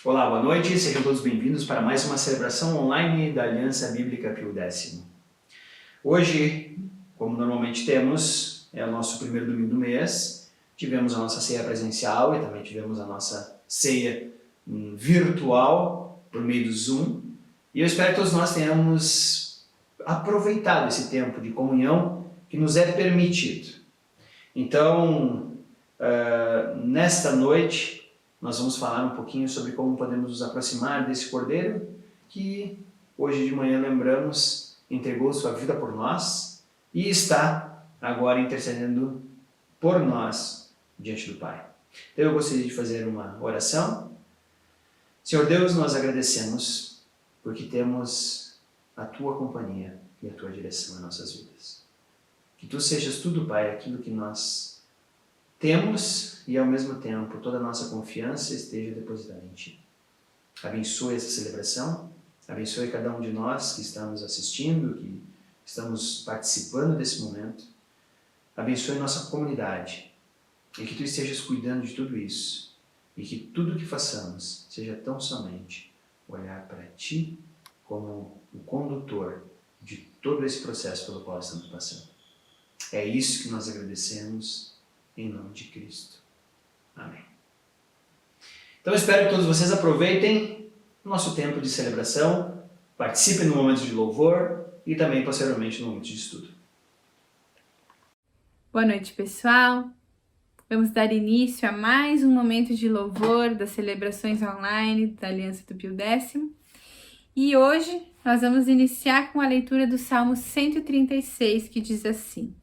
Olá, boa noite, sejam todos bem-vindos para mais uma celebração online da Aliança Bíblica Pio X. Hoje, como normalmente temos, é o nosso primeiro domingo do mês, tivemos a nossa ceia presencial e também tivemos a nossa ceia virtual por meio do Zoom. E eu espero que todos nós tenhamos aproveitado esse tempo de comunhão que nos é permitido. Então, nesta noite, nós vamos falar um pouquinho sobre como podemos nos aproximar desse Cordeiro que hoje de manhã lembramos, entregou sua vida por nós e está agora intercedendo por nós diante do Pai. Então eu gostaria de fazer uma oração. Senhor Deus, nós agradecemos porque temos a Tua companhia e a Tua direção em nossas vidas. Que Tu sejas tudo, Pai, aquilo que nós temos e ao mesmo tempo toda a nossa confiança esteja depositada em Ti. Abençoe essa celebração, abençoe cada um de nós que estamos assistindo, que estamos participando desse momento. Abençoe nossa comunidade e que Tu estejas cuidando de tudo isso e que tudo que façamos seja tão somente olhar para Ti como o condutor de todo esse processo pelo qual estamos passando. É isso que nós agradecemos em nome de Cristo. Amém. Então eu espero que todos vocês aproveitem o nosso tempo de celebração, participem no momento de louvor e também posteriormente no momento de estudo. Boa noite, pessoal. Vamos dar início a mais um momento de louvor das celebrações online da Aliança do Pio X. E hoje nós vamos iniciar com a leitura do Salmo 136, que diz assim: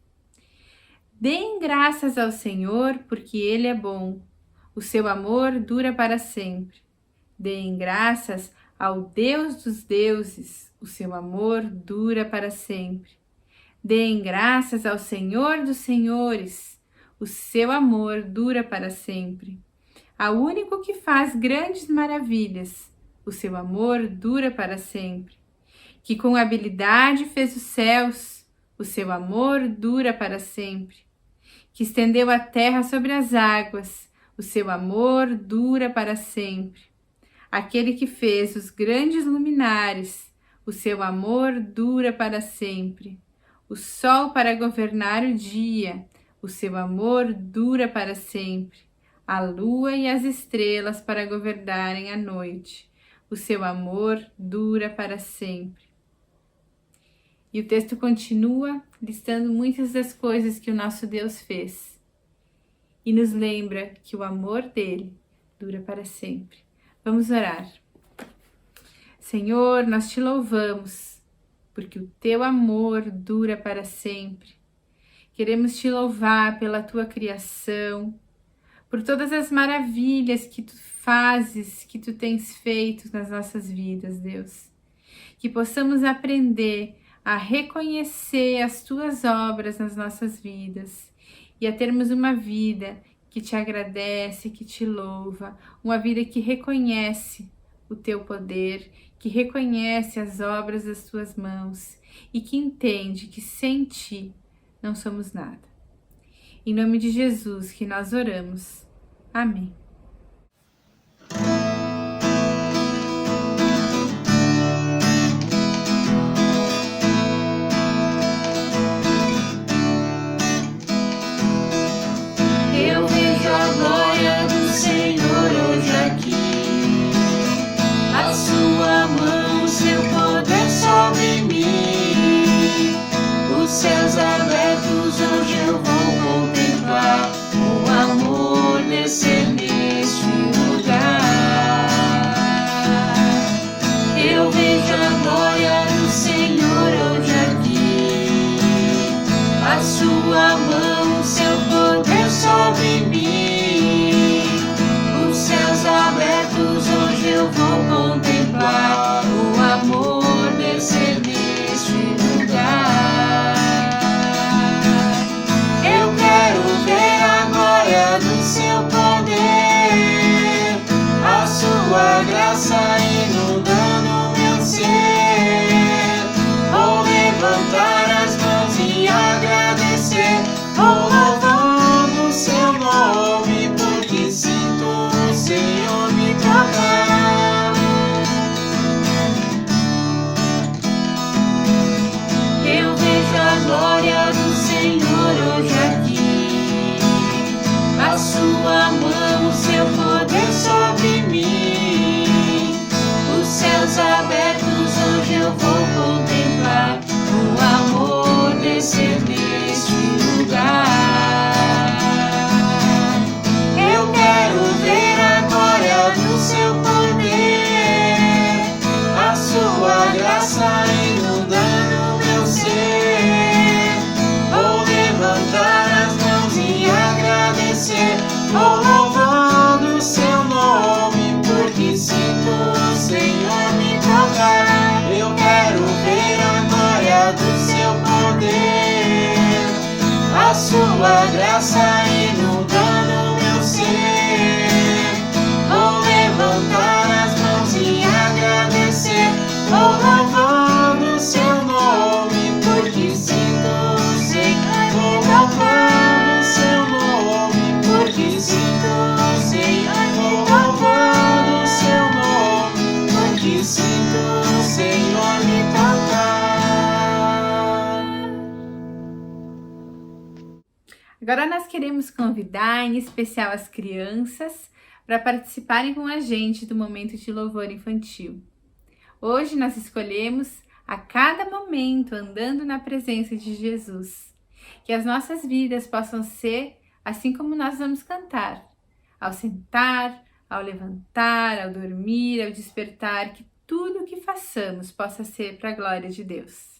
Deem graças ao Senhor, porque Ele é bom. O seu amor dura para sempre. Deem graças ao Deus dos deuses. O seu amor dura para sempre. Deem graças ao Senhor dos senhores. O seu amor dura para sempre. Ao único que faz grandes maravilhas. O seu amor dura para sempre. Que com habilidade fez os céus. O seu amor dura para sempre. Que estendeu a terra sobre as águas, o seu amor dura para sempre. Aquele que fez os grandes luminares, o seu amor dura para sempre. O sol para governar o dia, o seu amor dura para sempre. A lua e as estrelas para governarem a noite, o seu amor dura para sempre. E o texto continua listando muitas das coisas que o nosso Deus fez. E nos lembra que o amor dele dura para sempre. Vamos orar. Senhor, nós te louvamos, porque o teu amor dura para sempre. Queremos te louvar pela tua criação, por todas as maravilhas que tu fazes, que tu tens feito nas nossas vidas, Deus. Que possamos aprender a reconhecer as tuas obras nas nossas vidas e a termos uma vida que te agradece, que te louva, uma vida que reconhece o teu poder, que reconhece as obras das tuas mãos e que entende que sem ti não somos nada. Em nome de Jesus que nós oramos. Amém. Céus abertos, hoje eu vou contemplar o amor descer neste lugar. Eu vejo a glória do Senhor hoje aqui, a sua mão, o seu poder sobre mim. Os céus abertos, hoje eu vou contemplar o amor descer neste lugar. Sua graça inundando meu ser. Vou levantar as mãos e agradecer. Vou louvando o seu nome, porque sinto o Senhor me tocar. sua graça inundando meu ser. Vou levantar as mãos e agradecer. Vou louvando seu nome, porque sinto o Senhor. Vou louvando seu nome, porque sinto o Senhor. Vou louvando seu nome, porque sinto o Senhor me tocar. Agora nós queremos convidar, em especial as crianças, para participarem com a gente do momento de louvor infantil. Hoje nós escolhemos a cada momento andando na presença de Jesus. Que as nossas vidas possam ser assim como nós vamos cantar. Ao sentar, ao levantar, ao dormir, ao despertar, que tudo o que façamos possa ser para a glória de Deus.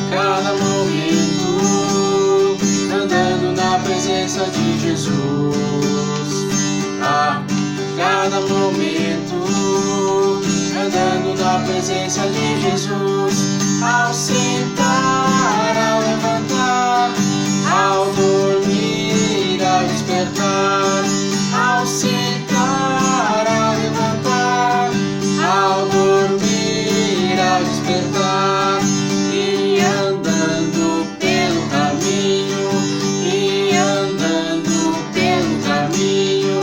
Cada momento andando na presença de Jesus. A cada momento andando na presença de Jesus. Ao sentar, ao levantar, ao dormir, ao despertar. Ao sentar, ao levantar, ao dormir, ao despertar. E andando pelo caminho, e andando pelo caminho.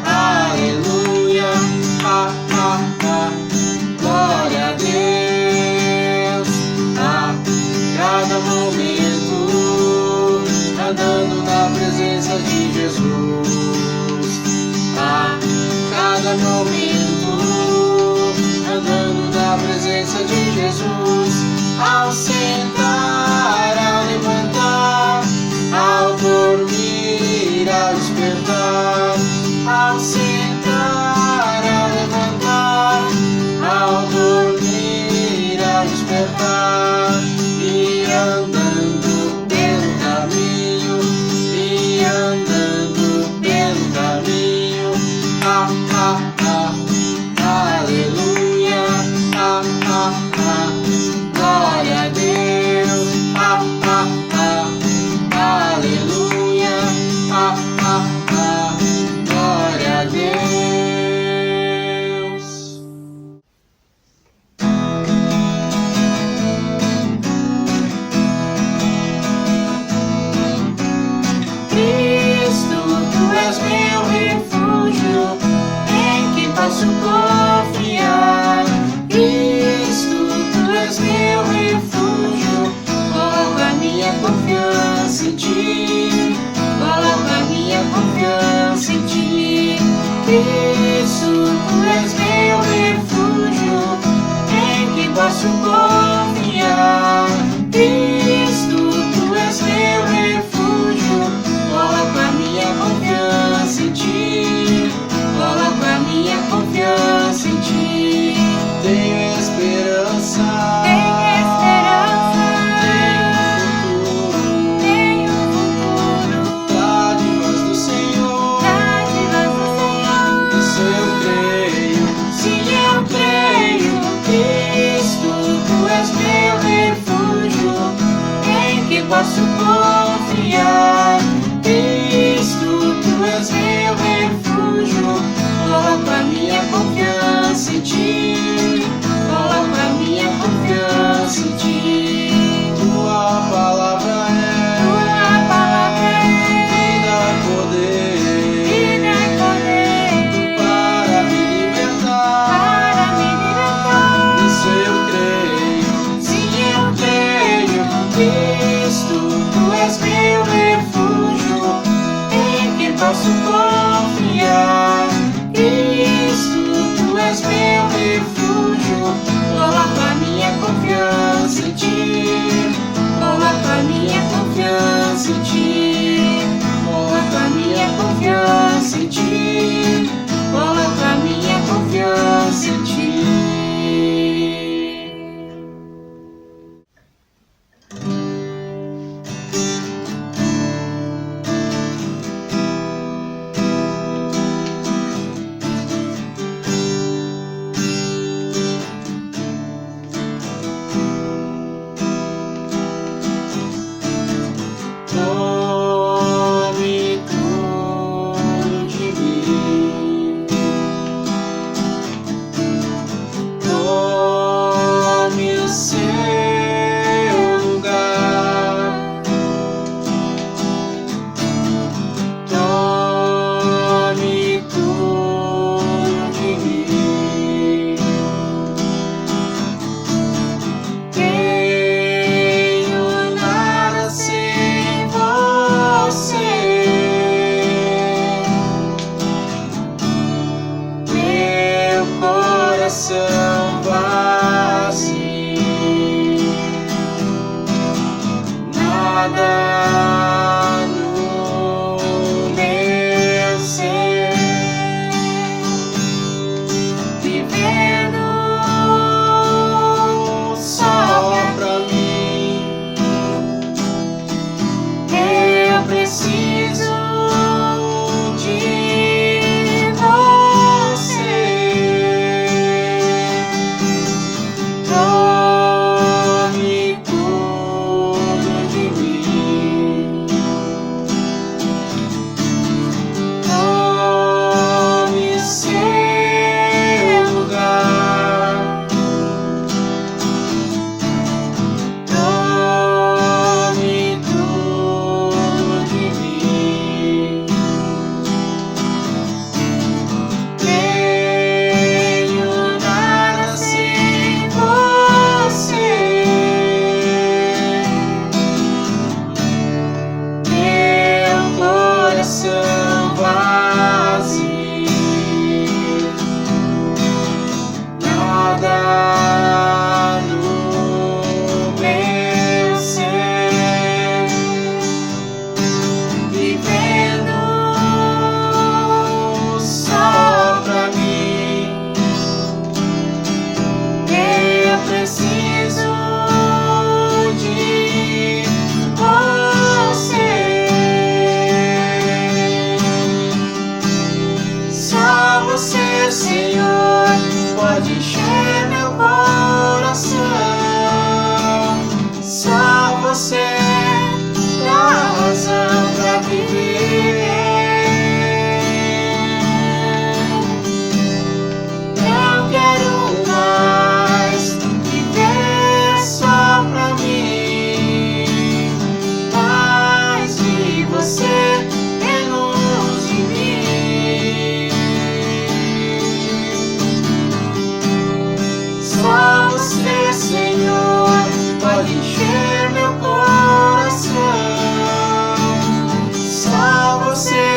Aleluia, glória a Deus. Cada momento andando na presença de Jesus. Cada momento andando na presença de Jesus. Ao sentar, ao levantar, ao dormir, ao despertar. Ao sentar, ao levantar, ao dormir, ao despertar. E andando pelo caminho, e andando pelo caminho. Aleluia, glória a Deus. Aleluia, glória a Deus. Cristo, tu és meu refúgio, em que posso confiar. Cristo, tu és meu refúgio, coloco a minha confiança em ti. Coloco a minha confiança em ti. Cristo, tu és meu refúgio, em que posso confiar. Cristo, tu és meu refúgio, coloco a minha confiança em ti. Coloco a minha confiança em ti. Tenho esperança. Tenho esperança. Tenho futuro. Dádivas do Senhor. Dádivas do Senhor. E se eu creio, se eu creio, Cristo, tu és meu refúgio, em que posso confiar. Cristo, tu és meu refúgio, coloco a minha confiança em ti. Coloco a minha confiança em ti. Tua palavra é vida e poder. Vida e poder. Para me libertar. Para me libertar. E se eu creio, se eu creio, Cristo, tu és meu refúgio, em que posso confiar. Cristo, tu és meu refúgio, coloco a minha confiança em ti. Coloco a minha confiança em ti. Coloco a minha confiança em ti. Coloco a minha confiança em ti. nada no meu ser, vivendo só pra mim. Eu preciso de você. Tome tudo de mim. Tome seu lugar. Tome tudo de mim. Tenho nada sem você. Meu coração vazio, nada no meu ser, vivendo só pra mim. Eu preciso de você. Só você, Senhor, pode encher meu coração. Só você dá razão pra viver. Não quero mais viver só pra mim, mais de você, menos de mim. Só você, Senhor, pode encher meu coração. Só você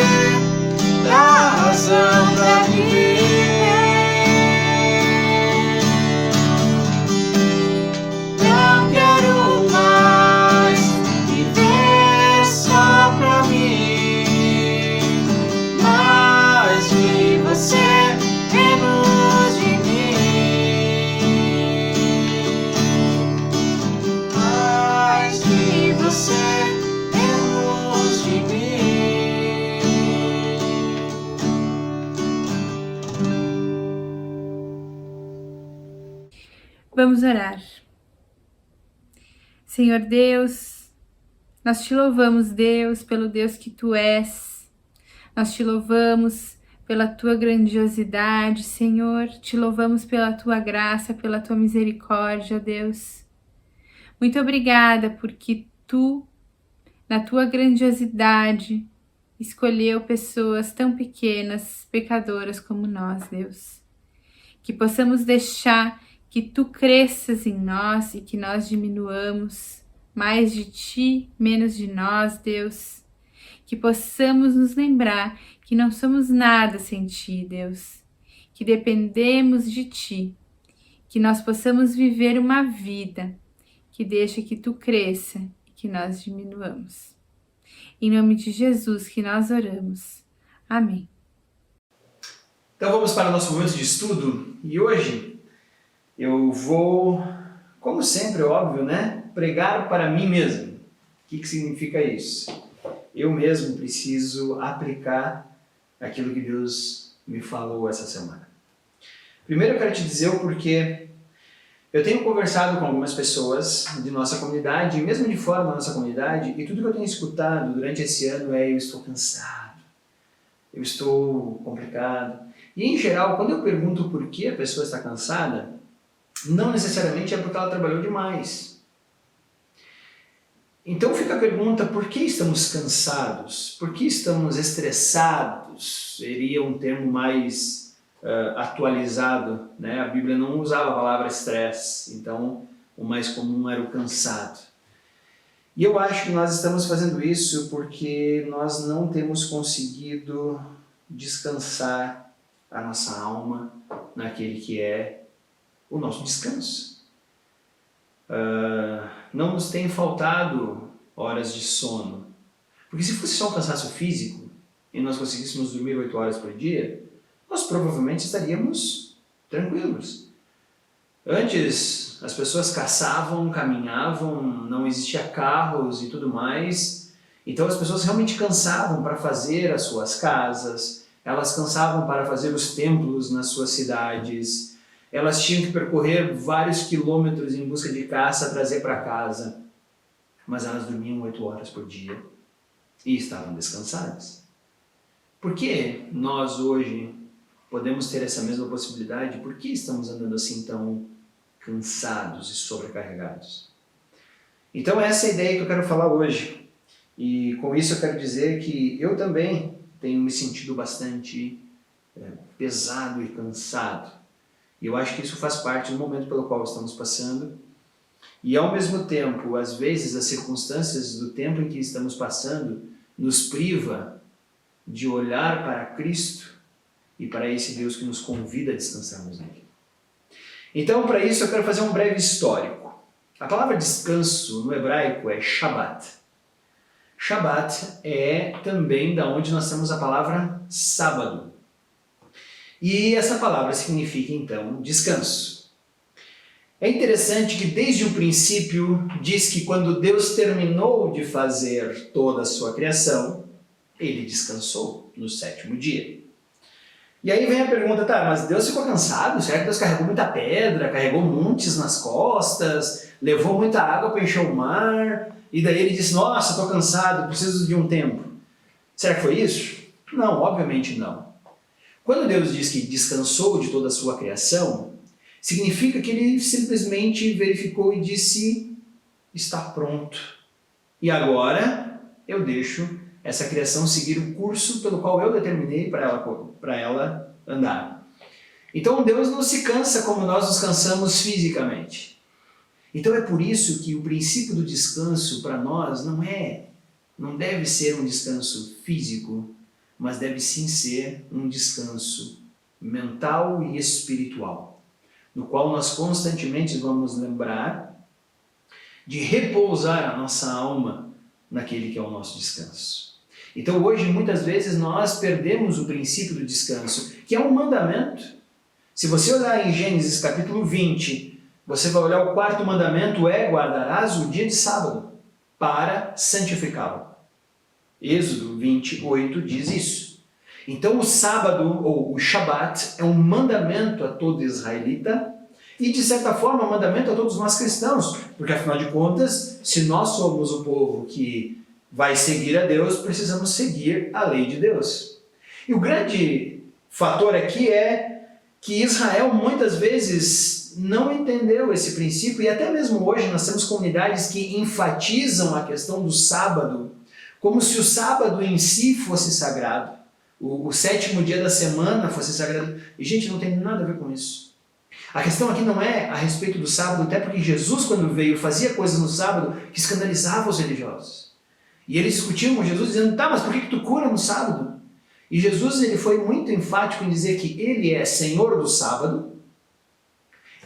dá razão pra viver. Não quero mais viver só pra mim, mais de você, menos de mim. Mais de você, menos de mim. Vamos orar. Senhor Deus, nós te louvamos, Deus, pelo Deus que tu és. Nós te louvamos pela tua grandiosidade, Senhor. Te louvamos pela tua graça, pela tua misericórdia, Deus. Muito obrigada porque tu, na tua grandiosidade, escolheu pessoas tão pequenas, pecadoras como nós, Deus. Que possamos deixar que tu cresças em nós e que nós diminuamos, mais de ti, menos de nós, Deus. Que possamos nos lembrar que não somos nada sem ti, Deus. Que dependemos de ti. Que nós possamos viver uma vida que deixa que tu cresça e que nós diminuamos. Em nome de Jesus que nós oramos. Amém. Então vamos para o nosso momento de estudo e hoje eu vou, como sempre, óbvio, né? Pregar para mim mesmo. O que significa isso? Eu mesmo preciso aplicar aquilo que Deus me falou essa semana. Primeiro eu quero te dizer o porquê. Eu tenho conversado com algumas pessoas de nossa comunidade, e mesmo de fora da nossa comunidade, e tudo que eu tenho escutado durante esse ano é: eu estou cansado, eu estou complicado. E em geral, quando eu pergunto por que a pessoa está cansada, não necessariamente é porque ela trabalhou demais. Então fica a pergunta: por que estamos cansados? Por que estamos estressados? Seria um termo mais atualizado, né? A Bíblia não usava a palavra estresse, então o mais comum era o cansado. E eu acho que nós estamos fazendo isso porque nós não temos conseguido descansar a nossa alma naquele que é o nosso descanso. Não nos tem faltado horas de sono. Porque se fosse só um cansaço físico e nós conseguíssemos dormir 8 horas por dia, nós provavelmente estaríamos tranquilos. Antes, as pessoas caçavam, caminhavam, não existia carros e tudo mais. Então as pessoas realmente cansavam para fazer as suas casas, elas cansavam para fazer os templos nas suas cidades, elas tinham que percorrer vários quilômetros em busca de caça, trazer para casa. Mas elas dormiam 8 horas por dia e estavam descansadas. Por que nós hoje podemos ter essa mesma possibilidade? Por que estamos andando assim tão cansados e sobrecarregados? Então essa é a ideia que eu quero falar hoje. E com isso eu quero dizer que eu também tenho me sentido bastante pesado e cansado. E eu acho que isso faz parte do momento pelo qual estamos passando. E ao mesmo tempo, às vezes, as circunstâncias do tempo em que estamos passando nos priva de olhar para Cristo e para esse Deus que nos convida a descansarmos nele. Então, para isso, eu quero fazer um breve histórico. A palavra descanso no hebraico é Shabbat. Shabbat é também da onde nós temos a palavra sábado. E essa palavra significa, então, descanso. É interessante que desde o princípio diz que quando Deus terminou de fazer toda a sua criação, ele descansou no 7º dia. E aí vem a pergunta, tá, mas Deus ficou cansado? Será que Deus carregou muita pedra, carregou montes nas costas, levou muita água para encher o mar, e daí ele disse, nossa, estou cansado, preciso de um tempo. Será que foi isso? Não, obviamente não. Quando Deus diz que descansou de toda a sua criação, significa que ele simplesmente verificou e disse, está pronto. E agora eu deixo essa criação seguir o curso pelo qual eu determinei para ela andar. Então Deus não se cansa como nós nos cansamos fisicamente. Então é por isso que o princípio do descanso para nós não deve ser um descanso físico, mas deve sim ser um descanso mental e espiritual, no qual nós constantemente vamos lembrar de repousar a nossa alma naquele que é o nosso descanso. Então hoje, muitas vezes, nós perdemos o princípio do descanso, que é um mandamento. Se você olhar em Gênesis capítulo 20, você vai olhar o 4º mandamento é guardarás o dia de sábado para santificá-lo. Êxodo 28 diz isso. Então o sábado, ou o Shabat, é um mandamento a todo israelita e, de certa forma, um mandamento a todos nós cristãos, porque, afinal de contas, se nós somos o povo que vai seguir a Deus, precisamos seguir a lei de Deus. E o grande fator aqui é que Israel, muitas vezes, não entendeu esse princípio, e até mesmo hoje nós temos comunidades que enfatizam a questão do sábado, como se o sábado em si fosse sagrado, o 7º dia da semana fosse sagrado. E, gente, não tem nada a ver com isso. A questão aqui não é a respeito do sábado, até porque Jesus, quando veio, fazia coisas no sábado que escandalizavam os religiosos. E eles discutiam com Jesus, dizendo, tá, mas por que tu cura no sábado? E Jesus ele foi muito enfático em dizer que ele é Senhor do sábado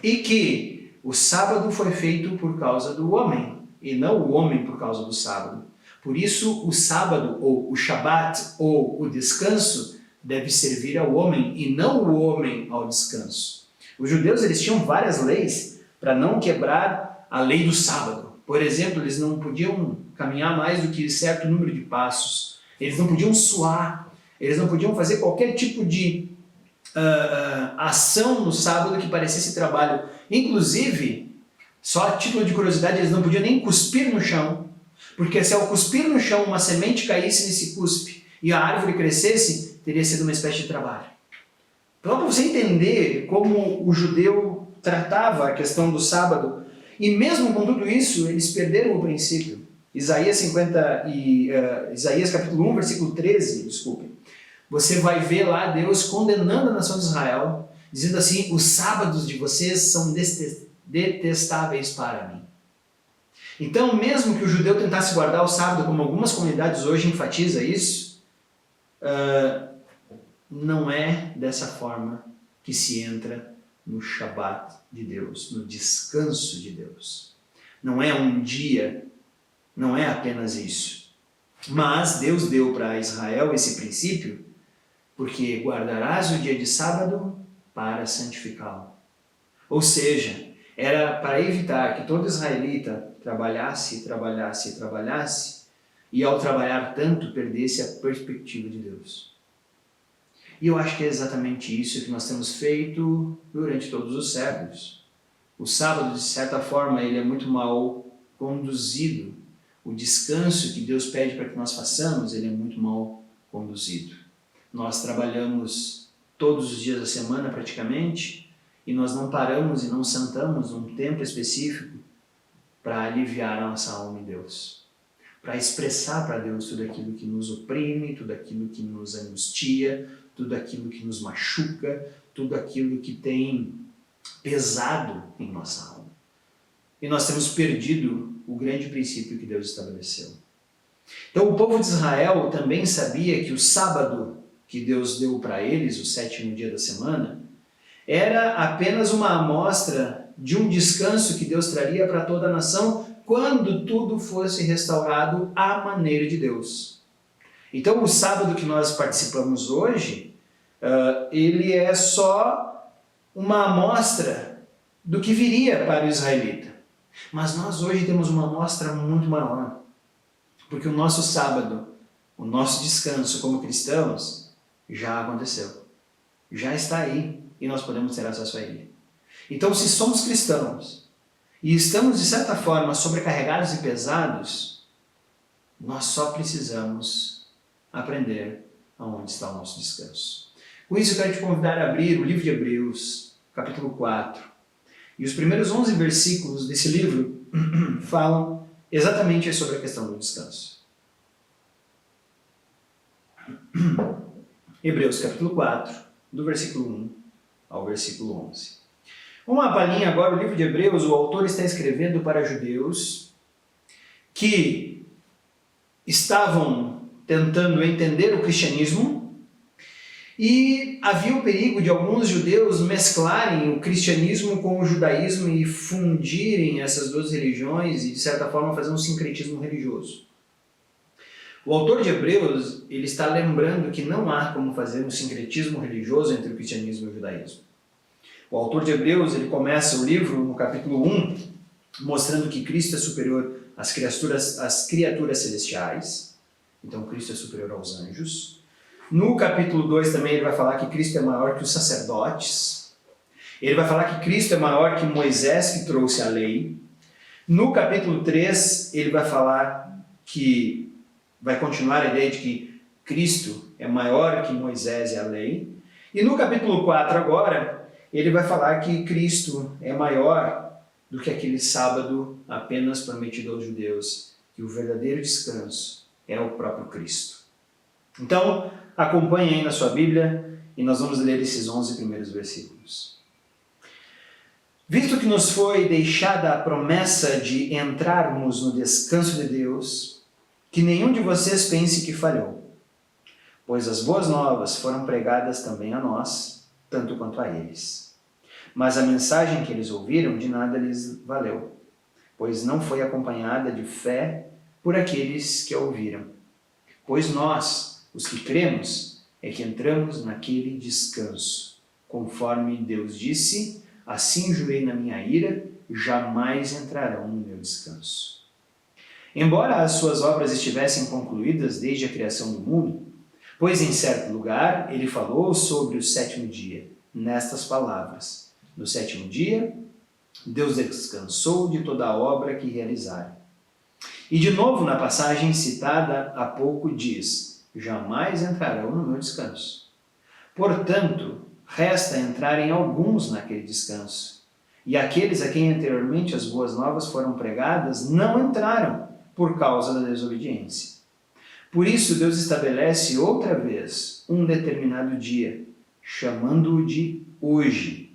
e que o sábado foi feito por causa do homem, e não o homem por causa do sábado. Por isso, o sábado, ou o Shabat, ou o descanso, deve servir ao homem e não o homem ao descanso. Os judeus eles tinham várias leis para não quebrar a lei do sábado. Por exemplo, eles não podiam caminhar mais do que certo número de passos. Eles não podiam suar. Eles não podiam fazer qualquer tipo de ação no sábado que parecesse trabalho. Inclusive, só a título de curiosidade, eles não podiam nem cuspir no chão. Porque se ao cuspir no chão uma semente caísse nesse cuspe e a árvore crescesse, teria sido uma espécie de trabalho. Então, para você entender como o judeu tratava a questão do sábado, e mesmo com tudo isso, eles perderam o princípio. Isaías capítulo 1, versículo 13, desculpe. Você vai ver lá Deus condenando a nação de Israel, dizendo assim, os sábados de vocês são detestáveis para mim. Então, mesmo que o judeu tentasse guardar o sábado, como algumas comunidades hoje enfatizam isso, não é dessa forma que se entra no Shabat de Deus, no descanso de Deus. Não é um dia Não é apenas isso. Mas Deus deu para Israel esse princípio porque guardarás o dia de sábado para santificá-lo. Ou seja, era para evitar que todo israelita trabalhasse, e ao trabalhar tanto perdesse a perspectiva de Deus. E eu acho que é exatamente isso que nós temos feito durante todos os séculos. O sábado, de certa forma, ele é muito mal conduzido. O descanso que Deus pede para que nós façamos, ele é muito mal conduzido. Nós trabalhamos todos os dias da semana praticamente e nós não paramos e não sentamos num tempo específico para aliviar a nossa alma em Deus, para expressar para Deus tudo aquilo que nos oprime, tudo aquilo que nos angustia, tudo aquilo que nos machuca, tudo aquilo que tem pesado em nossa alma. E nós temos perdido o grande princípio que Deus estabeleceu. Então o povo de Israel também sabia que o sábado que Deus deu para eles, o 7º dia da semana, era apenas uma amostra de um descanso que Deus traria para toda a nação quando tudo fosse restaurado à maneira de Deus. Então o sábado que nós participamos hoje, ele é só uma amostra do que viria para o israelita. Mas nós hoje temos uma amostra muito maior, porque o nosso sábado, o nosso descanso como cristãos, já aconteceu, já está aí e nós podemos ter acesso a ele. Então, se somos cristãos e estamos de certa forma sobrecarregados e pesados, nós só precisamos aprender aonde está o nosso descanso. Com isso, eu quero te convidar a abrir o livro de Hebreus, capítulo 4. E os primeiros 11 versículos desse livro falam exatamente sobre a questão do descanso. Hebreus capítulo 4, do versículo 1 ao versículo 11. Uma palhinha agora, o livro de Hebreus, o autor está escrevendo para judeus que estavam tentando entender o cristianismo e havia o perigo de alguns judeus mesclarem o cristianismo com o judaísmo e fundirem essas duas religiões e, de certa forma, fazer um sincretismo religioso. O autor de Hebreus, ele está lembrando que não há como fazer um sincretismo religioso entre o cristianismo e o judaísmo. O autor de Hebreus, ele começa o livro no capítulo 1, mostrando que Cristo é superior às criaturas celestiais. Então, Cristo é superior aos anjos. No capítulo 2 também ele vai falar que Cristo é maior que os sacerdotes. Ele vai falar que Cristo é maior que Moisés, que trouxe a lei. No capítulo 3, ele vai falar que vai continuar a ideia de que Cristo é maior que Moisés e a lei. E no capítulo 4 agora, ele vai falar que Cristo é maior do que aquele sábado apenas prometido aos judeus, que o verdadeiro descanso é o próprio Cristo. Então, acompanhe aí na sua Bíblia e nós vamos ler esses 11 primeiros versículos. Visto que nos foi deixada a promessa de entrarmos no descanso de Deus, que nenhum de vocês pense que falhou, pois as boas novas foram pregadas também a nós, tanto quanto a eles. Mas a mensagem que eles ouviram de nada lhes valeu, pois não foi acompanhada de fé por aqueles que a ouviram. Pois nós, os que cremos, é que entramos naquele descanso. Conforme Deus disse, assim jurei na minha ira, jamais entrarão no meu descanso. Embora as suas obras estivessem concluídas desde a criação do mundo, pois em certo lugar ele falou sobre o 7º dia, nestas palavras: no 7º dia, Deus descansou de toda a obra que realizara. E de novo na passagem citada há pouco diz: jamais entrarão no meu descanso. Portanto, resta entrarem alguns naquele descanso. E aqueles a quem anteriormente as boas novas foram pregadas não entraram, por causa da desobediência. Por isso Deus estabelece outra vez um determinado dia, chamando-o de hoje,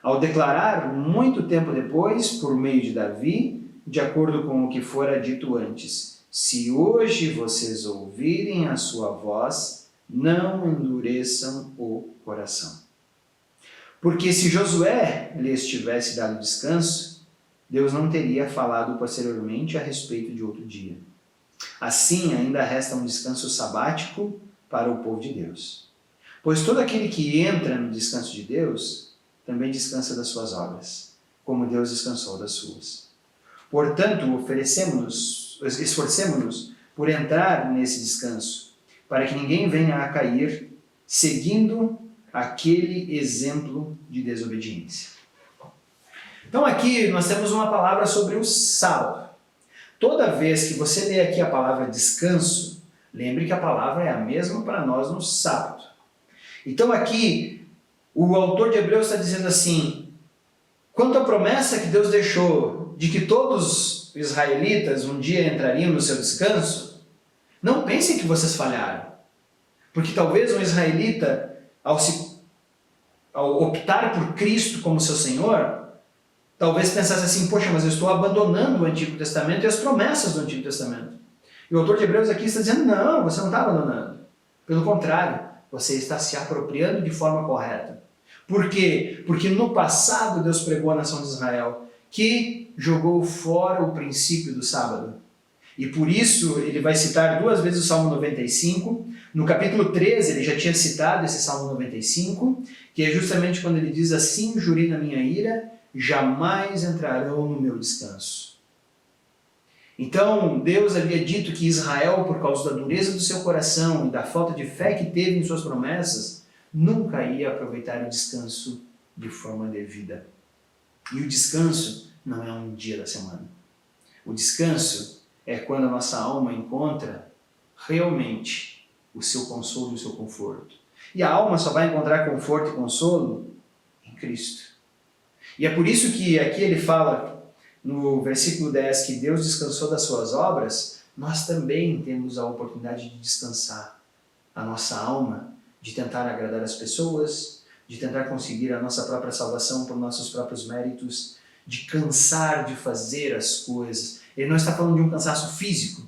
ao declarar muito tempo depois, por meio de Davi, de acordo com o que fora dito antes: se hoje vocês ouvirem a sua voz, não endureçam o coração. Porque se Josué lhes tivesse dado descanso, Deus não teria falado posteriormente a respeito de outro dia. Assim, ainda resta um descanso sabático para o povo de Deus. Pois todo aquele que entra no descanso de Deus também descansa das suas obras, como Deus descansou das suas. Portanto, esforcemo-nos por entrar nesse descanso, para que ninguém venha a cair seguindo aquele exemplo de desobediência. Então aqui nós temos uma palavra sobre o sábado. Toda vez que você lê aqui a palavra descanso, lembre que a palavra é a mesma para nós no sábado. Então aqui o autor de Hebreus está dizendo assim, quanto à promessa que Deus deixou de que todos os israelitas um dia entrariam no seu descanso, não pensem que vocês falharam. Porque talvez um israelita, ao optar por Cristo como seu Senhor, talvez pensasse assim, poxa, mas eu estou abandonando o Antigo Testamento e as promessas do Antigo Testamento. E o autor de Hebreus aqui está dizendo, não, você não está abandonando. Pelo contrário, você está se apropriando de forma correta. Por quê? Porque no passado Deus pregou à nação de Israel que jogou fora o princípio do sábado. E por isso ele vai citar 2 vezes o Salmo 95. No capítulo 13 ele já tinha citado esse Salmo 95, que é justamente quando ele diz assim, jurei na minha ira, jamais entrarão no meu descanso. Então, Deus havia dito que Israel, por causa da dureza do seu coração e da falta de fé que teve em suas promessas, nunca ia aproveitar o descanso de forma devida. E o descanso não é um dia da semana. O descanso é quando a nossa alma encontra realmente o seu consolo e o seu conforto. E a alma só vai encontrar conforto e consolo em Cristo. E é por isso que aqui ele fala no versículo 10 que Deus descansou das suas obras, nós também temos a oportunidade de descansar a nossa alma, de tentar agradar as pessoas, de tentar conseguir a nossa própria salvação por nossos próprios méritos, de cansar de fazer as coisas. Ele não está falando de um cansaço físico,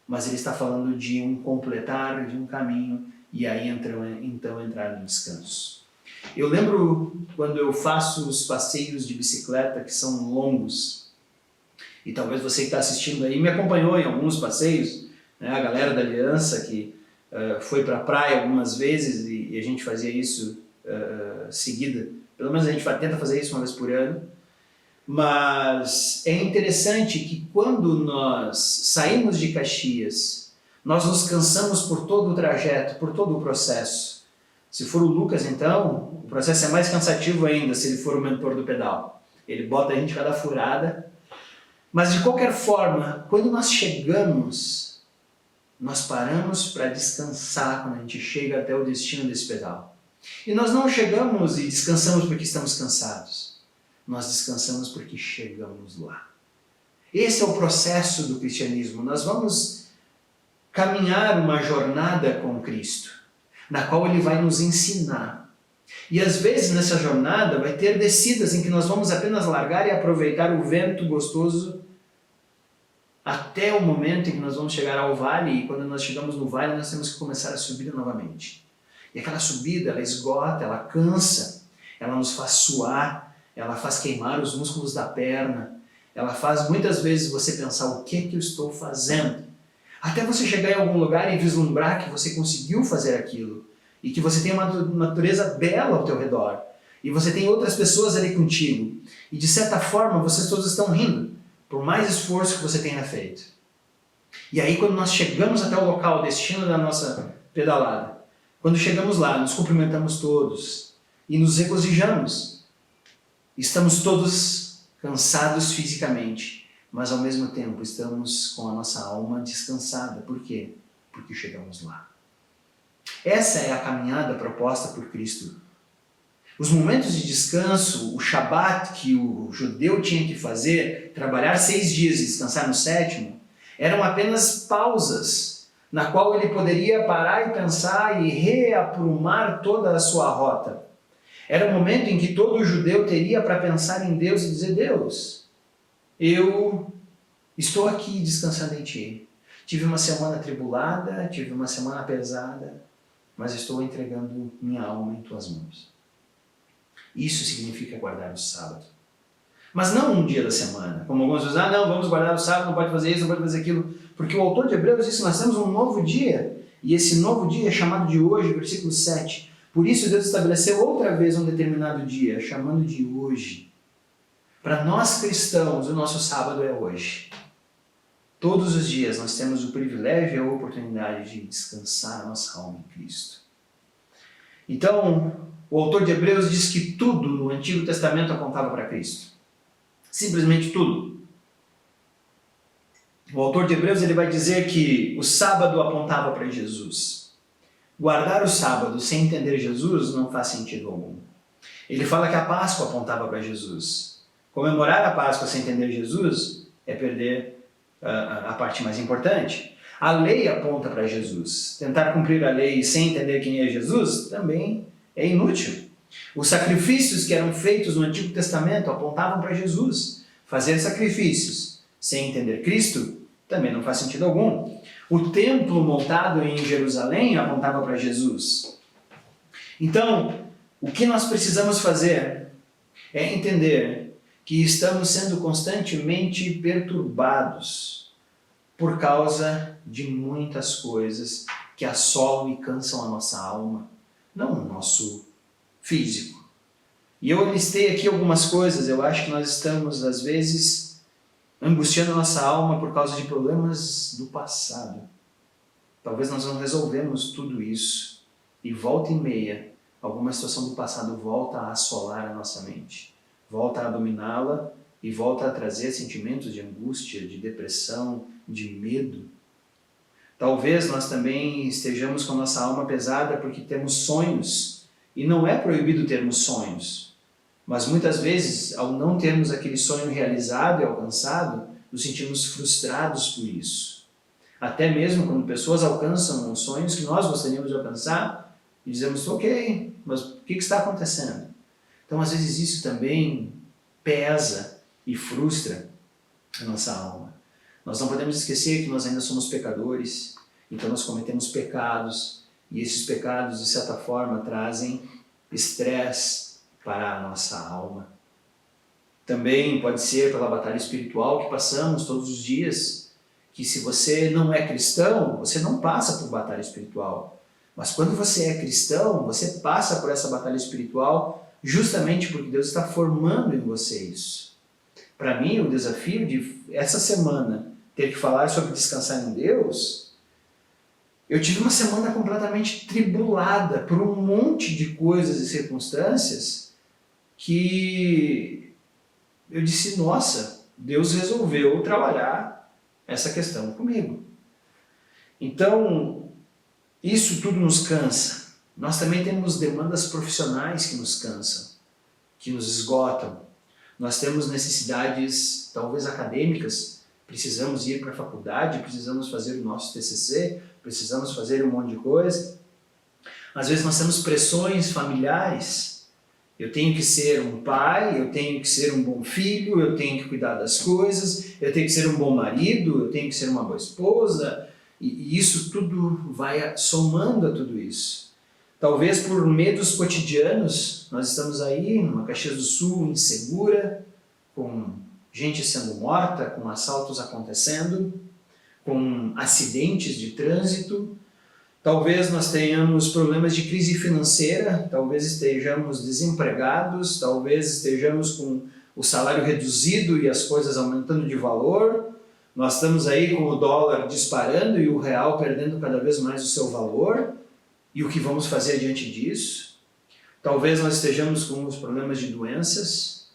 mas ele está falando de um completar de um caminho e aí então entrar no descanso. Eu lembro quando eu faço os passeios de bicicleta que são longos, e talvez você que está assistindo aí me acompanhou em alguns passeios, né? A galera da Aliança que foi para a praia algumas vezes e a gente fazia isso seguida, pelo menos a gente tenta fazer isso uma vez por ano, mas é interessante que quando nós saímos de Caxias, nós nos cansamos por todo o trajeto, por todo o processo. Se for o Lucas, então, o processo é mais cansativo ainda se ele for o mentor do pedal. Ele bota a gente cada furada. Mas, de qualquer forma, quando nós chegamos, nós paramos para descansar quando a gente chega até o destino desse pedal. E nós não chegamos e descansamos porque estamos cansados. Nós descansamos porque chegamos lá. Esse é o processo do cristianismo. Nós vamos caminhar uma jornada com Cristo, na qual Ele vai nos ensinar. E às vezes nessa jornada vai ter descidas em que nós vamos apenas largar e aproveitar o vento gostoso até o momento em que nós vamos chegar ao vale, e quando nós chegamos no vale nós temos que começar a subir novamente. E aquela subida, ela esgota, ela cansa, ela nos faz suar, ela faz queimar os músculos da perna, ela faz muitas vezes você pensar o que eu estou fazendo, até você chegar em algum lugar e vislumbrar que você conseguiu fazer aquilo, e que você tem uma natureza bela ao teu redor, e você tem outras pessoas ali contigo, e de certa forma vocês todos estão rindo, por mais esforço que você tenha feito. E aí quando nós chegamos até o local, o destino da nossa pedalada, quando chegamos lá, nos cumprimentamos todos, e nos regozijamos, estamos todos cansados fisicamente, mas ao mesmo tempo estamos com a nossa alma descansada. Por quê? Porque chegamos lá. Essa é a caminhada proposta por Cristo. Os momentos de descanso, o Shabat que o judeu tinha que fazer, trabalhar 6 dias e descansar no 7º, eram apenas pausas, na qual ele poderia parar e pensar e reaprumar toda a sua rota. Era um momento em que todo judeu teria para pensar em Deus e dizer: Deus, eu estou aqui descansando em Ti. Tive uma semana atribulada, tive uma semana pesada, mas estou entregando minha alma em Tuas mãos. Isso significa guardar o sábado. Mas não um dia da semana, como alguns dizem, não, vamos guardar o sábado, não pode fazer isso, não pode fazer aquilo, porque o autor de Hebreus diz que nós temos um novo dia, e esse novo dia é chamado de hoje, versículo 7. Por isso Deus estabeleceu outra vez um determinado dia, chamando de hoje. Para nós cristãos, o nosso sábado é hoje. Todos os dias nós temos o privilégio e a oportunidade de descansar a nossa alma em Cristo. Então, o autor de Hebreus diz que tudo no Antigo Testamento apontava para Cristo. Simplesmente tudo. O autor de Hebreus ele vai dizer que o sábado apontava para Jesus. Guardar o sábado sem entender Jesus não faz sentido algum. Ele fala que a Páscoa apontava para Jesus. Comemorar a Páscoa sem entender Jesus é perder a parte mais importante. A lei aponta para Jesus. Tentar cumprir a lei sem entender quem é Jesus também é inútil. Os sacrifícios que eram feitos no Antigo Testamento apontavam para Jesus. Fazer sacrifícios sem entender Cristo também não faz sentido algum. O templo montado em Jerusalém apontava para Jesus. Então, o que nós precisamos fazer é entender que estamos sendo constantemente perturbados por causa de muitas coisas que assolam e cansam a nossa alma, não o nosso físico. E eu listei aqui algumas coisas. Eu acho que nós estamos, às vezes, angustiando a nossa alma por causa de problemas do passado. Talvez nós não resolvemos tudo isso. E volta e meia, alguma situação do passado volta a assolar a nossa mente. Volta a dominá-la e volta a trazer sentimentos de angústia, de depressão, de medo. Talvez nós também estejamos com a nossa alma pesada porque temos sonhos. E não é proibido termos sonhos. Mas muitas vezes, ao não termos aquele sonho realizado e alcançado, nos sentimos frustrados por isso. Até mesmo quando pessoas alcançam os sonhos que nós gostaríamos de alcançar, e dizemos, ok, mas o que está acontecendo? Então, às vezes, isso também pesa e frustra a nossa alma. Nós não podemos esquecer que nós ainda somos pecadores, então nós cometemos pecados, e esses pecados, de certa forma, trazem estresse para a nossa alma. Também pode ser pela batalha espiritual que passamos todos os dias, que se você não é cristão, você não passa por batalha espiritual. Mas quando você é cristão, você passa por essa batalha espiritual justamente porque Deus está formando em você isso. Para mim, o desafio de essa semana ter que falar sobre descansar em Deus, eu tive uma semana completamente tribulada por um monte de coisas e circunstâncias que eu disse, nossa, Deus resolveu trabalhar essa questão comigo. Então, isso tudo nos cansa. Nós também temos demandas profissionais que nos cansam, que nos esgotam. Nós temos necessidades, talvez acadêmicas, precisamos ir para a faculdade, precisamos fazer o nosso TCC, precisamos fazer um monte de coisa. Às vezes nós temos pressões familiares. Eu tenho que ser um pai, eu tenho que ser um bom filho, eu tenho que cuidar das coisas, eu tenho que ser um bom marido, eu tenho que ser uma boa esposa, e isso tudo vai somando a tudo isso. Talvez por medos cotidianos, nós estamos aí numa Caxias do Sul insegura, com gente sendo morta, com assaltos acontecendo, com acidentes de trânsito. Talvez nós tenhamos problemas de crise financeira, talvez estejamos desempregados, talvez estejamos com o salário reduzido e as coisas aumentando de valor. Nós estamos aí com o dólar disparando e o real perdendo cada vez mais o seu valor. E o que vamos fazer diante disso? Talvez nós estejamos com os problemas de doenças,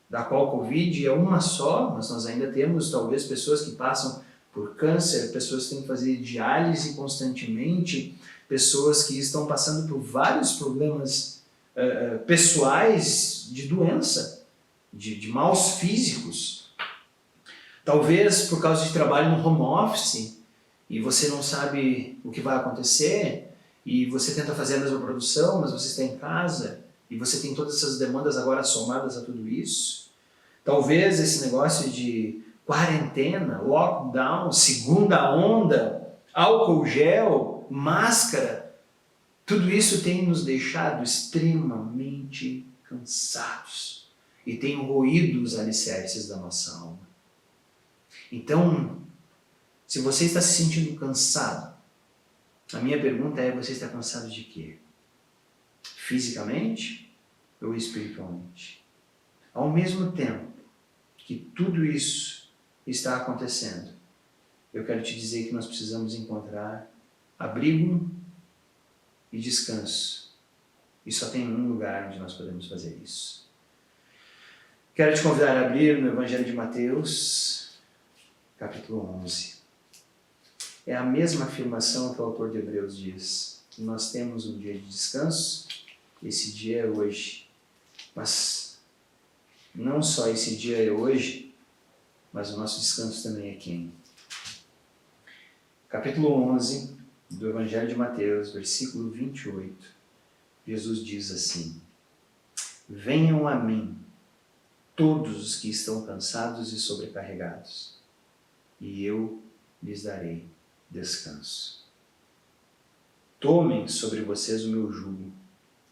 da qual Covid é uma só, mas nós ainda temos talvez pessoas que passam por câncer, pessoas que têm que fazer diálise constantemente, pessoas que estão passando por vários problemas pessoais de doença, de maus físicos. Talvez por causa de trabalho no home office, e você não sabe o que vai acontecer, e você tenta fazer a mesma produção, mas você está em casa, e você tem todas essas demandas agora somadas a tudo isso. Talvez esse negócio de quarentena, lockdown, segunda onda, álcool gel, máscara, tudo isso tem nos deixado extremamente cansados. e tem roído os alicerces da nossa alma. Então, se você está se sentindo cansado, a minha pergunta é: você está cansado de quê? Fisicamente ou espiritualmente? Ao mesmo tempo que tudo isso está acontecendo, eu quero te dizer que nós precisamos encontrar abrigo e descanso. E só tem um lugar onde nós podemos fazer isso. Quero te convidar a abrir no Evangelho de Mateus, capítulo 11. É a mesma afirmação que o autor de Hebreus diz. Nós temos um dia de descanso, esse dia é hoje. Mas não só esse dia é hoje, mas o nosso descanso também é quem? Capítulo 11 do Evangelho de Mateus, versículo 28. Jesus diz assim: venham a mim, todos os que estão cansados e sobrecarregados, e eu lhes darei descanso. Tomem sobre vocês o meu jugo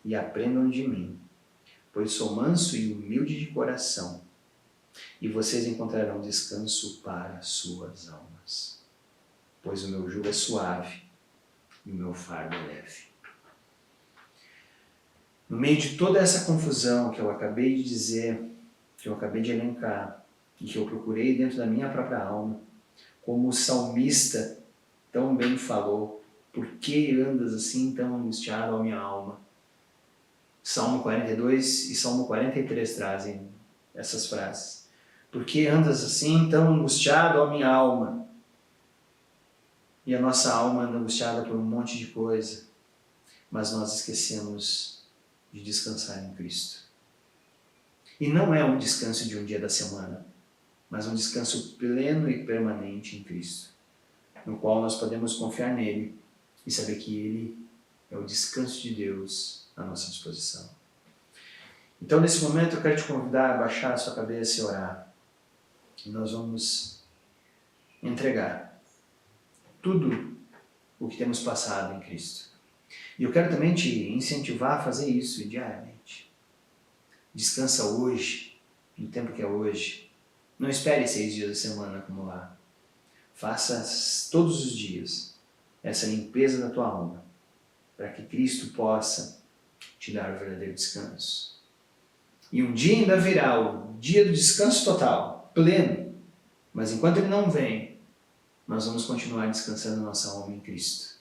e aprendam de mim, pois sou manso e humilde de coração, e vocês encontrarão descanso para suas almas. Pois o meu jugo é suave e o meu fardo é leve. No meio de toda essa confusão que eu acabei de dizer, que eu acabei de elencar, e que eu procurei dentro da minha própria alma, como o salmista tão bem falou: por que andas assim tão angustiado, ó minha alma? Salmo 42 e Salmo 43 trazem essas frases. Por que andas assim tão angustiado, ó minha alma? E a nossa alma anda angustiada por um monte de coisa, mas nós esquecemos de descansar em Cristo. E não é um descanso de um dia da semana, mas um descanso pleno e permanente em Cristo, no qual nós podemos confiar nele e saber que ele é o descanso de Deus à nossa disposição. Então, nesse momento, eu quero te convidar a baixar a sua cabeça e orar. E nós vamos entregar tudo o que temos passado em Cristo. E eu quero também te incentivar a fazer isso diariamente. Descansa hoje, no tempo que é hoje. Não espere 6 dias da semana acumular. Faça todos os dias essa limpeza da tua alma, para que Cristo possa te dar o verdadeiro descanso. E um dia ainda virá o dia do descanso total, pleno. Mas enquanto ele não vem, nós vamos continuar descansando nossa alma em Cristo.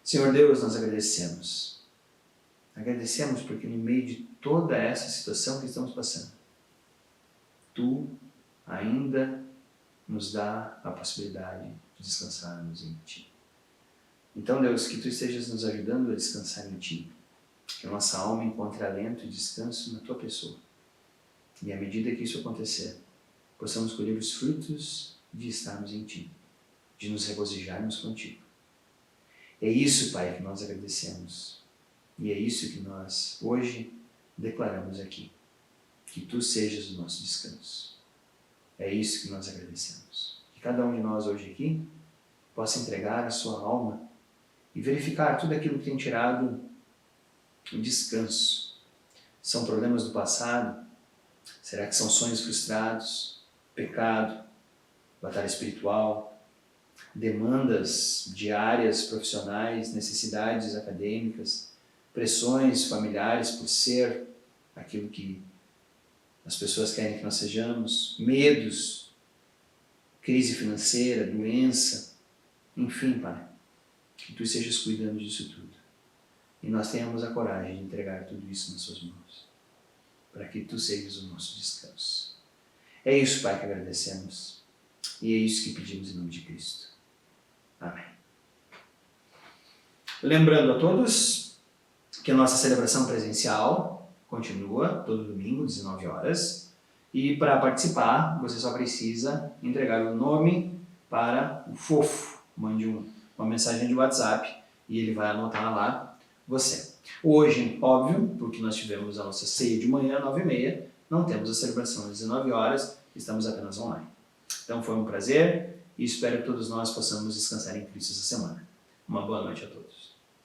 Senhor Deus, nós agradecemos. Agradecemos porque no meio de toda essa situação que estamos passando, Tu ainda nos dá a possibilidade de descansarmos em Ti. Então, Deus, que Tu estejas nos ajudando a descansar em Ti, que a nossa alma encontre alento e descanso na Tua pessoa. E à medida que isso acontecer, possamos colher os frutos de estarmos em Ti, de nos regozijarmos contigo. É isso, Pai, que nós agradecemos. E é isso que nós hoje declaramos aqui. Que Tu sejas o nosso descanso. É isso que nós agradecemos. Que cada um de nós hoje aqui possa entregar a sua alma e verificar tudo aquilo que tem tirado o descanso. São problemas do passado? Será que são sonhos frustrados? Pecado? Batalha espiritual? Demandas diárias, profissionais, necessidades acadêmicas, pressões familiares por ser aquilo que as pessoas querem que nós sejamos, medos, crise financeira, doença, enfim, Pai, que Tu estejas cuidando disso tudo. E nós tenhamos a coragem de entregar tudo isso nas Suas mãos, para que Tu sejas o nosso descanso. É isso, Pai, que agradecemos, e é isso que pedimos em nome de Cristo. Amém. Lembrando a todos que a nossa celebração presencial continua todo domingo, 19 horas. E para participar, você só precisa entregar o nome para o Fofo. Mande uma mensagem de WhatsApp e ele vai anotar lá você. Hoje, óbvio, porque nós tivemos a nossa ceia de manhã, 9h30, não temos a celebração às 19 horas, estamos apenas online. Então foi um prazer e espero que todos nós possamos descansar em Cristo essa semana. Uma boa noite a todos.